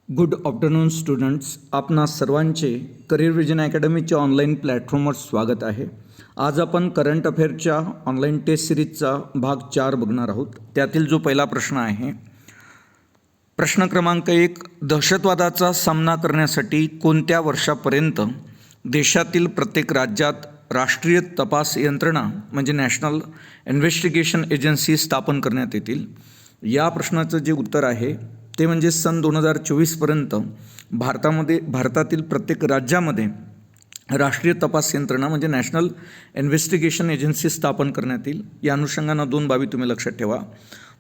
Good afternoon students. आपणा सर्वांचे career vision अकॅडमीच्या online प्लॅटफॉर्मवर स्वागत आहे. आज आपण करंट अफेअरच्या ऑनलाईन टेस्ट सिरीजचा भाग 4 बघणार आहोत. त्यातील जो पहिला प्रश्न आहे, प्रश्न क्रमांक 1, दहशतवादाचा सामना करण्यासाठी कोणत्या वर्षापर्यंत देशातील प्रत्येक राज्यात राष्ट्रीय तपास यंत्रणा म्हणजे नॅशनल इन्व्हेस्टिगेशन एजन्सी स्थापन करण्यात येतील? या प्रश्नाचं जे उत्तर आहे ते म्हणजे सन 2024पर्यंत भारतातील प्रत्येक राज्यामध्ये राष्ट्रीय तपास यंत्रणा म्हणजे नॅशनल इन्व्हेस्टिगेशन एजन्सी स्थापन करण्यात येईल. या अनुषंगानं 2 बाबी तुम्ही लक्षात ठेवा.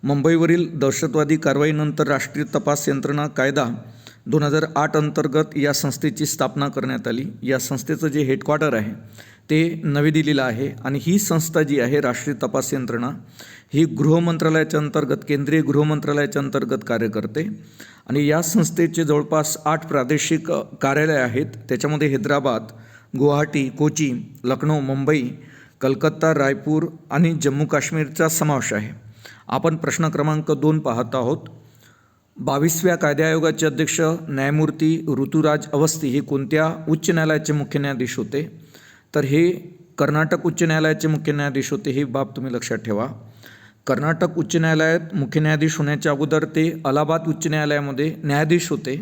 मुंबईवरील दहशतवादी कारवाईनंतर राष्ट्रीय तपास यंत्रणा कायदा 2008 अंतर्गत या संस्थेची स्थापना करण्यात आली. या संस्थेचं जे हेडक्वार्टर आहे ते नवी दिल्लीला आहे आणि ही संस्था जी आहे राष्ट्रीय तपास यंत्रणा ही गृहमंत्रालयाच्या अंतर्गत, केंद्रीय गृहमंत्रालयाच्या अंतर्गत कार्य करते आणि या संस्थेचे जवळपास 8 प्रादेशिक कार्यालय आहेत. त्याच्यामध्ये हैदराबाद, गुवाहाटी, कोची, लखनौ, मुंबई, कलकत्ता, रायपूर आणि जम्मू काश्मीरचा समावेश आहे. आपण प्रश्न क्रमांक 2 पाहत आहोत. 22व्या कायदा आयोगाचे अध्यक्ष न्यायमूर्ती ऋतुराज अवस्थी हे कोणत्या उच्च न्यायालयाचे मुख्य न्यायाधीश होते? तर हे कर्नाटक उच्च न्यायालयाचे मुख्य न्यायाधीश होते. ही बाब तुम्ही लक्षात ठेवा. कर्नाटक उच्च न्यायालयात मुख्य न्यायाधीश होण्याच्या अगोदर ते अलाहाबाद उच्च न्यायालयामध्ये न्यायाधीश होते.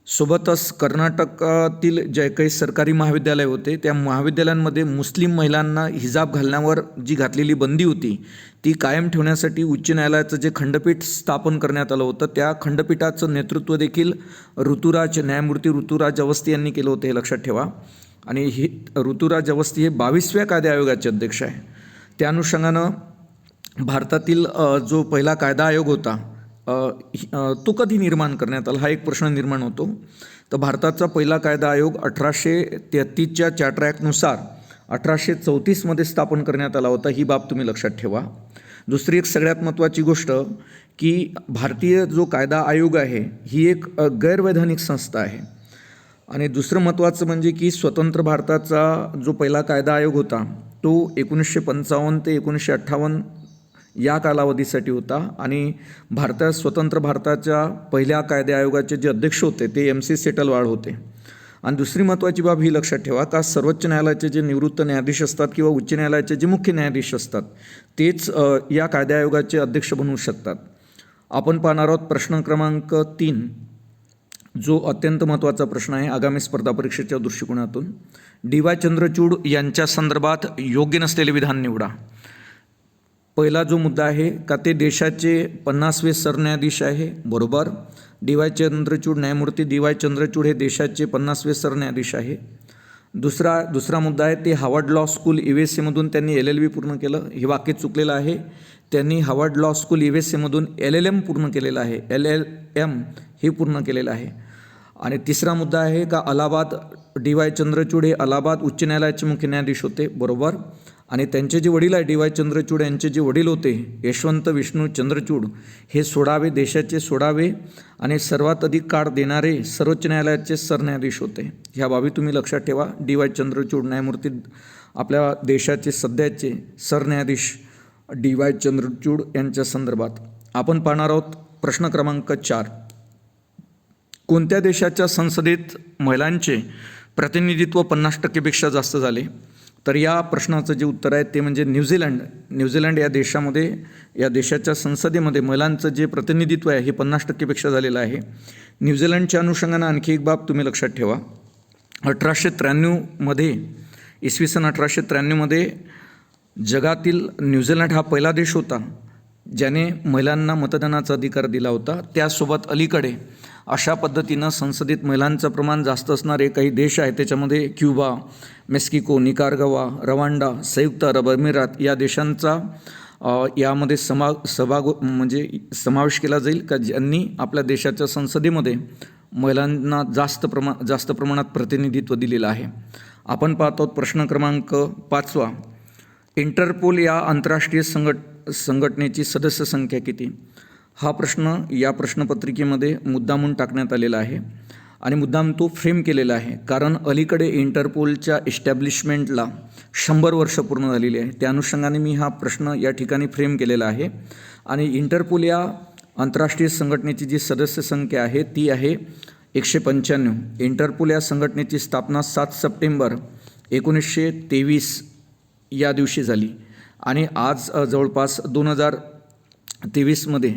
सोबतच कर्नाटकातील जे काही सरकारी महाविद्यालय होते त्या महाविद्यालयांमध्ये मुस्लिम महिलांना हिजाब घालण्यावर जी घातलेली बंदी होती ती कायम ठेवण्यासाठी उच्च न्यायालयाचं जे खंडपीठ स्थापन करण्यात आलं होतं त्या खंडपीठाचं नेतृत्व देखील न्यायमूर्ती ऋतुराज अवस्थी यांनी केलं होतं, हे लक्षात ठेवा. आणि हे ऋतुराज अवस्थी हे 22व्या कायदा आयोगाचे अध्यक्ष आहे. त्या अनुषंगानं भारतातील जो पहिला कायदा आयोग होता तो कधी निर्माण करण्यात आला, हा एक प्रश्न निर्माण होतो. तर भारताचा पहिला कायदा आयोग 1833च्या चार्टर ॲक्टनुसार 1834मध्ये स्थापन करण्यात आला होता. ही बाब तुम्ही लक्षात ठेवा. दुसरी एक सगळ्यात महत्त्वाची गोष्ट की भारतीय जो कायदा आयोग आहे ही एक गैरवैधानिक संस्था आहे. आणि दुसरं महत्त्वाचं म्हणजे की स्वतंत्र भारताचा जो पहिला कायदा आयोग होता तो 1955 ते 1958 या कालावधीसाठी होता आणि स्वतंत्र भारताच्या पहिल्या कायदा आयोगाचे जे अध्यक्ष होते ते MC सेटलवाड होते. आणि दुसरी महत्त्वाची बाब ही लक्षात ठेवा का सर्वोच्च न्यायालयाचे जे निवृत्त न्यायाधीश असतात किंवा उच्च न्यायालयाचे जे मुख्य न्यायाधीश असतात तेच या कायदा आयोगाचे अध्यक्ष बनवू शकतात. आपण पाहणार आहोत प्रश्न क्रमांक 3, जो अत्यंत महत्त्वाचा प्रश्न आहे आगामी स्पर्धा परीक्षेच्या दृष्टिकोनातून. DY चंद्रचूड यांच्या संदर्भात योग्य नसलेले विधान निवडा. पहिला जो मुद्दा आहे का ते देशाचे 50वे सरन्यायाधीश आहे, बरोबर. न्यायमूर्ती DY चंद्रचूड हे देशाचे 50वे सरन्यायाधीश आहे. दुसरा मुद्दा आहे ते हार्वर्ड लॉ स्कूल USA त्यांनी LLB पूर्ण केलं, हे वाक्य चुकलेलं आहे. त्यांनी Harvard law school USA LLM पूर्ण केलेलं आहे, LLM हे पूर्ण केलेलं आहे. आणि तिसरा मुद्दा आहे का अलाहाबाद DY चंद्रचूड हे अलाहाबाद उच्च न्यायालयाचे मुख्य न्यायाधीश होते, बरोबर. आणि त्यांचे जे वडील आहे DY चंद्रचूड यांचे जे वडील होते यशवंत विष्णू चंद्रचूड हे देशाचे 16वे आणि सर्वात अधिक काळ देणारे सर्वोच्च न्यायालयाचे सरन्यायाधीश होते. ह्या बाबी तुम्ही लक्षात ठेवा. DY चंद्रचूड न्यायमूर्ती आपल्या देशाचे सध्याचे सरन्यायाधीश DY चंद्रचूड यांच्या संदर्भात. आपण पाहणार आहोत प्रश्न क्रमांक 4. कोणत्या देशाच्या संसदेत महिलांचे प्रतिनिधित्व 50%पेक्षा जास्त झाले? तर या प्रश्नाचं जे उत्तर आहे ते म्हणजे न्यूझीलंड या देशाच्या संसदेमध्ये महिलांचं जे प्रतिनिधित्व आहे हे 50%पेक्षा झालेलं आहे. न्यूझीलंडच्या अनुषंगानं आणखी एक बाब तुम्ही लक्षात ठेवा. 1893मध्ये जगातील न्यूझीलंड हा पहिला देश होता ज्याने महिलांना मतदानाचा अधिकार दिला होता. त्यासोबत अलीकडे अशा पद्धतीनं संसदेत महिलांचं प्रमाण जास्त असणारे काही देश आहेत. त्याच्यामध्ये क्युबा, मेक्सिको, निकाराग्वा, रवांडा, संयुक्त अरब अमिरात या देशांचा यामध्ये समावेश केला जाईल का ज्यांनी आपल्या देशाच्या संसदेमध्ये महिलांना जास्त प्रमाणात प्रतिनिधित्व दिलेलं आहे. आपण पाहतो प्रश्न क्रमांक 5. इंटरपोल या आंतरराष्ट्रीय संघटनेची सदस्य संख्या किती? हा प्रश्न या प्रश्नपत्रिकेमध्ये मुद्दामून टाकण्यात आलेला आहे आणि मुद्दाम तो फ्रेम केलेला आहे कारण अलीकडे इंटरपोलच्या इस्टॅब्लिशमेंटला 100 वर्ष पूर्ण झालेली आहे. त्या अनुषंगाने मी हा प्रश्न या ठिकाणी फ्रेम केलेला आहे. आणि इंटरपोल या आंतरराष्ट्रीय संघटनेची जी सदस्य संख्या आहे ती आहे 195. इंटरपोल या संघटनेची स्थापना 7 सप्टेंबर 1923 या दिवशी झाली आणि आज जवळपास 2023मध्ये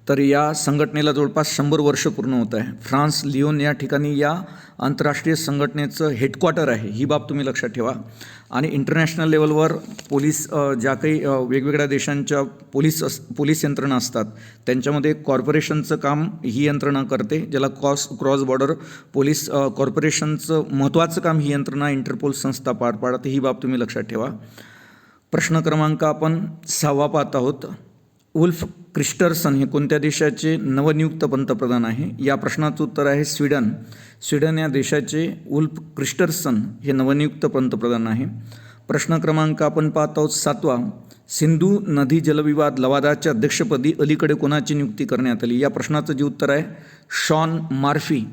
तर या संघटनेला जवळपास 100 वर्ष पूर्ण होत आहे. फ्रान्स लिओन या ठिकाणी या आंतरराष्ट्रीय संघटनेचं हेडक्वार्टर आहे, ही बाब तुम्ही लक्षात ठेवा. आणि इंटरनॅशनल लेवलवर पोलीस ज्या काही वेगवेगळ्या देशांच्या पोलीस यंत्रणा असतात त्यांच्यामध्ये कॉर्पोरेशनचं काम ही यंत्रणा करते, ज्याला क्रॉस बॉर्डर पोलीस कॉर्पोरेशनचं महत्त्वाचं काम ही यंत्रणा इंटरपोल संस्था पार पाडते, ही बाब तुम्ही लक्षात ठेवा. प्रश्न क्रमांक आपण 6 पाहत आहोत. उल्फ क्रिस्टर्सन हे कोणत्या देशाचे नवनियुक्त पंतप्रधान आहे? या प्रश्नाचं उत्तर आहे स्वीडन. स्वीडन या देशाचे उल्फ क्रिस्टर्सन हे नवनियुक्त पंतप्रधान आहे. प्रश्न क्रमांक आपण पाहत आहोत 7. सिंधू नदी जलविवाद लवादाच्या अध्यक्षपदी अलीकडे कोणाची नियुक्ती करण्यात आली? या प्रश्नाचं जे उत्तर आहे शॉन मार्फी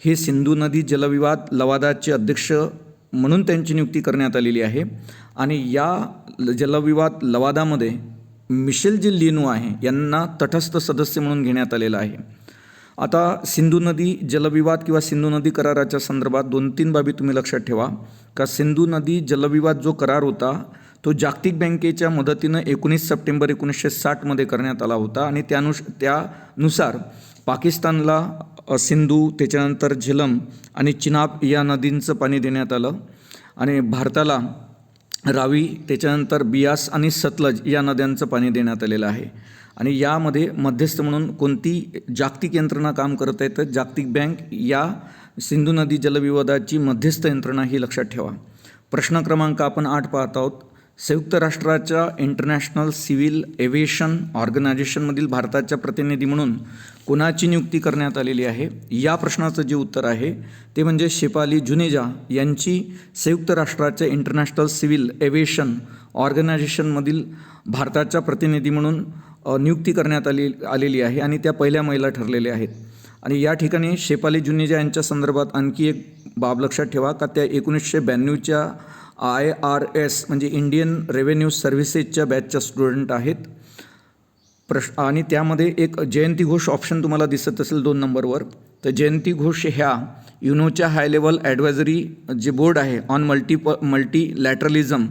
हे सिंधू नदी जलविवाद लवादाचे अध्यक्ष म्हणून त्यांची नियुक्ती करण्यात आलेली आहे. आणि या जलविवाद लवादामध्ये मिशेल जे लिनो आहे यांना तटस्थ सदस्य म्हणून घेण्यात आलेलं आहे. आता सिंधू नदी जलविवाद किंवा सिंधू नदी कराराच्या संदर्भात 2-3 बाबी तुम्ही लक्षात ठेवा का सिंधू नदी जलविवाद जो करार होता तो जागतिक बँकेच्या मदतीनं 19 सप्टेंबर 1960मध्ये करण्यात आला होता. आणि त्यानुसार पाकिस्तानला सिंधू, त्याच्यानंतर झेलम आणि चिनाब या नदींचं पाणी देण्यात आलं आणि भारताला रावी, त्याच्यानंतर बियास आणि सतलज या नद्यांचं पाणी देण्यात आलेलं आहे. आणि यामध्ये मध्यस्थ म्हणून कोणती जागतिक यंत्रणा काम करत आहे तर जागतिक बँक या सिंधू नदी जलविवादाची मध्यस्थ यंत्रणा ही लक्षात ठेवा. प्रश्न क्रमांक आपण 8 पाहत आहोत. संयुक्त राष्ट्राच्या इंटरनॅशनल सिव्हिल एव्हिएशन ऑर्गनायझेशनमधील भारताच्या प्रतिनिधी म्हणून कोणाची नियुक्ती करण्यात आलेली आहे? या प्रश्नाचं जे उत्तर आहे ते म्हणजे शेफाली जुनेजा यांची संयुक्त राष्ट्राच्या इंटरनॅशनल सिव्हिल एव्हिएशन ऑर्गनायझेशनमधील भारताच्या प्रतिनिधी म्हणून नियुक्ती करण्यात आलेली आहे आणि त्या पहिल्या महिला ठरलेल्या आहेत. आणि या ठिकाणी शेफाली जुनेजा यांच्या संदर्भात आणखी एक बाब लक्षात ठेवा का त्या 1992च्या IRS म्हणजे इंडियन रेव्हेन्यू सर्व्हिसेसच्या बॅचच्या स्टुडंट आहेत. आणि त्यामध्ये एक जयंती घोष ऑप्शन तुम्हाला दिसत असेल 2 नंबरवर. तर जयंती घोष ह्या युनोच्या हाय लेवल ॲडवायझरी जे बोर्ड आहे ऑन मल्टीलॅटरलिझम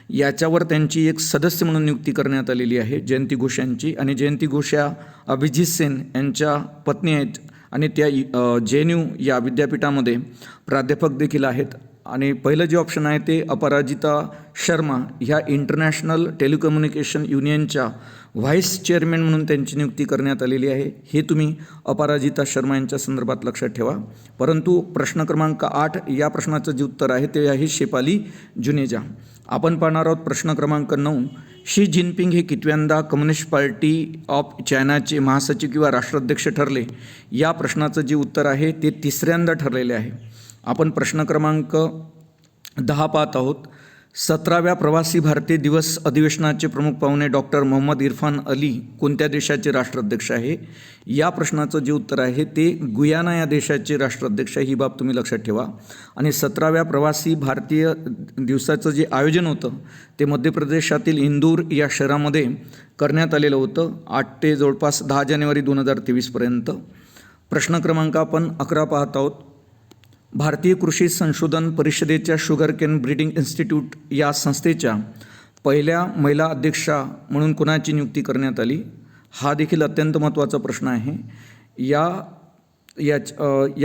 याच्यावर त्यांची एक सदस्य म्हणून नियुक्ती करण्यात आलेली आहे जयंती घोष यांची. आणि जयंती घोष या अभिजित सेन यांच्या पत्नी आहेत आणि त्या JNU या विद्यापीठामध्ये प्राध्यापक देखील आहेत. आणि पहिलं जे ऑप्शन आहे ते अपराजिता शर्मा ह्या इंटरनॅशनल टेलिकम्युनिकेशन युनियनच्या व्हाईस चेअरमॅन म्हणून त्यांची नियुक्ती करण्यात आलेली आहे. हे तुम्ही अपराजिता शर्मा यांच्या संदर्भात लक्षात ठेवा. परंतु प्रश्न क्रमांक 8 या प्रश्नाचं जे उत्तर आहे ते आहे शेफाली जुनेजा. आपण पाहणार आहोत प्रश्न क्रमांक 9. शी जिनपिंग हे कितव्यांदा कम्युनिस्ट पार्टी ऑफ चायनाचे महासचिव किंवा राष्ट्राध्यक्ष ठरले? या प्रश्नाचं जे उत्तर आहे ते 3ऱ्यांदा ठरलेले आहे. आपण प्रश्न क्रमांक 10 पाहत आहोत. 17व्या प्रवासी भारतीय दिवस अधिवेशनाचे प्रमुख पाहुणे डॉक्टर मोहम्मद इरफान अली कोणत्या देशाचे राष्ट्राध्यक्ष आहे? या प्रश्नाचं जे उत्तर आहे ते गुयाना या देशाचे राष्ट्राध्यक्ष आहे, ही बाब तुम्ही लक्षात ठेवा. आणि 17व्या प्रवासी भारतीय दिवसाचं जे आयोजन होतं ते मध्य प्रदेशातील इंदूर या शहरामध्ये करण्यात आलेलं होतं 8 ते जवळपास 10 जानेवारी 2023पर्यंत. प्रश्न क्रमांक आपण 11 पाहत आहोत. भारतीय कृषी संशोधन परिषदेच्या शुगर केन ब्रीडिंग इन्स्टिट्यूट या संस्थेच्या पहिल्या महिला अध्यक्षा म्हणून कोणाची नियुक्ती करण्यात आली? हा देखील अत्यंत महत्त्वाचा प्रश्न आहे. या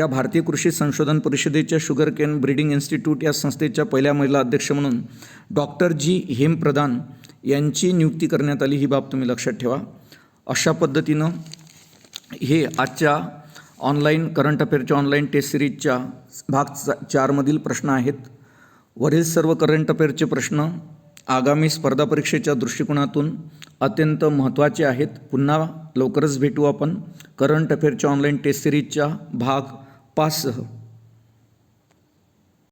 भारतीय कृषी संशोधन परिषदेच्या शुगर केन ब्रीडिंग इन्स्टिट्यूट या संस्थेच्या पहिल्या महिला अध्यक्ष म्हणून डॉक्टर जी हेम प्रधान यांची नियुक्ती करण्यात आली, ही बाब तुम्ही लक्षात ठेवा. अशा पद्धतीनं हे आजच्या ऑनलाईन करंट अफेअरच्या ऑनलाईन टेस्ट सिरीजच्या भाग 4मधील प्रश्न आहेत. वरील सर्व करंट अफेअरचे प्रश्न आगामी स्पर्धा परीक्षेच्या दृष्टिकोनातून अत्यंत महत्त्वाचे आहेत. पुन्हा लवकरच भेटू आपण करंट अफेअरच्या ऑनलाईन टेस्ट सिरीजच्या भाग 5सह.